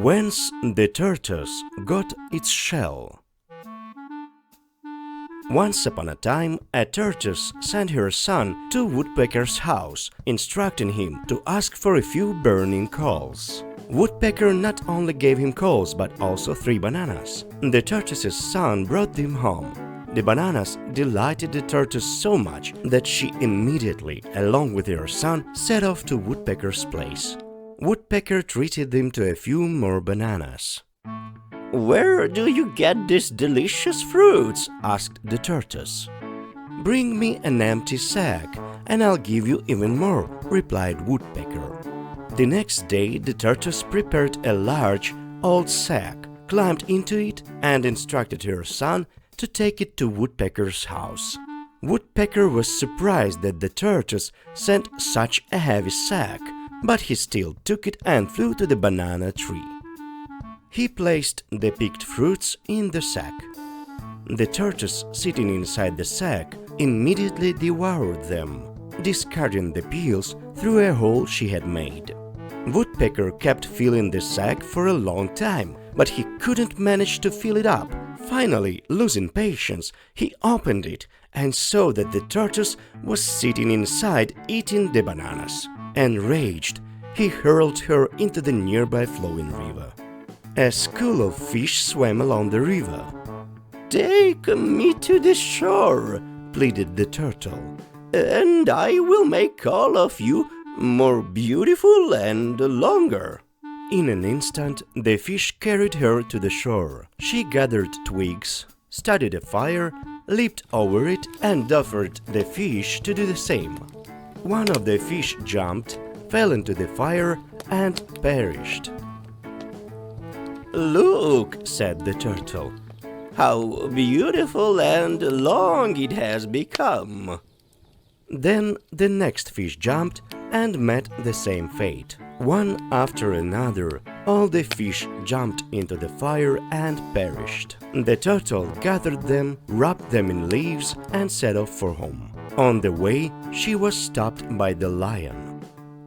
Whence the Tortoise Got its Shell. Once upon a time, a tortoise sent her son to Woodpecker's house, instructing him to ask for a few burning coals. Woodpecker not only gave him coals but also 3 bananas. The tortoise's son brought them home. The bananas delighted the tortoise so much that she immediately, along with her son, set off to Woodpecker's place. Woodpecker treated them to a few more bananas. "Where do you get these delicious fruits?" asked the tortoise. "Bring me an empty sack, and I'll give you even more," replied Woodpecker. The next day the tortoise prepared a large, old sack, climbed into it, and instructed her son to take it to Woodpecker's house. Woodpecker was surprised that the tortoise sent such a heavy sack, but he still took it and flew to the banana tree. He placed the picked fruits in the sack. The tortoise, sitting inside the sack, immediately devoured them, discarding the peels through a hole she had made. Woodpecker kept filling the sack for a long time, but he couldn't manage to fill it up. Finally, losing patience, he opened it and saw that the tortoise was sitting inside eating the bananas. Enraged, he hurled her into the nearby flowing river. A school of fish swam along the river. "Take me to the shore," pleaded the turtle, "and I will make all of you more beautiful and longer." In an instant, the fish carried her to the shore. She gathered twigs, started a fire, leaped over it, and offered the fish to do the same. One of the fish jumped, fell into the fire, and perished. "Look," said the turtle, "how beautiful and long it has become." Then the next fish jumped and met the same fate. One after another, all the fish jumped into the fire and perished. The turtle gathered them, wrapped them in leaves, and set off for home. On the way, she was stopped by the lion.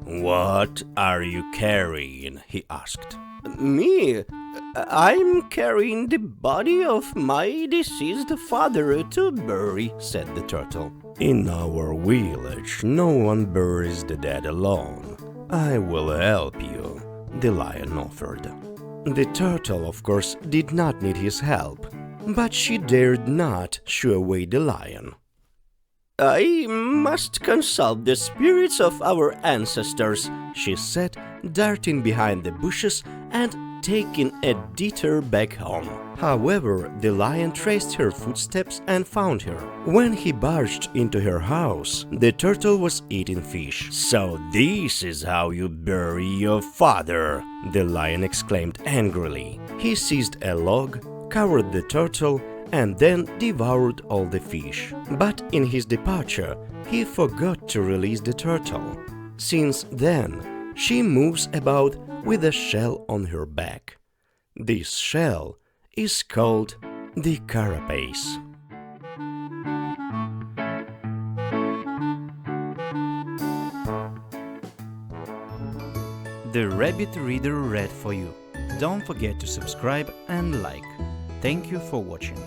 "What are you carrying?" he asked. "Me? I'm carrying the body of my deceased father to bury," said the turtle. "In our village, no one buries the dead alone. I will help you," the lion offered. The turtle, of course, did not need his help, but she dared not shoo away the lion. "I must consult the spirits of our ancestors," she said, darting behind the bushes and taking a detour back home. However, the lion traced her footsteps and found her. When he barged into her house, the turtle was eating fish. "So this is how you bury your father!" the lion exclaimed angrily. He seized a log, covered the turtle, and then devoured all the fish. But in his departure, he forgot to release the turtle. Since then, she moves about with a shell on her back. This shell is called the carapace. The Rabbit Reader read for you. Don't forget to subscribe and like. Thank you for watching.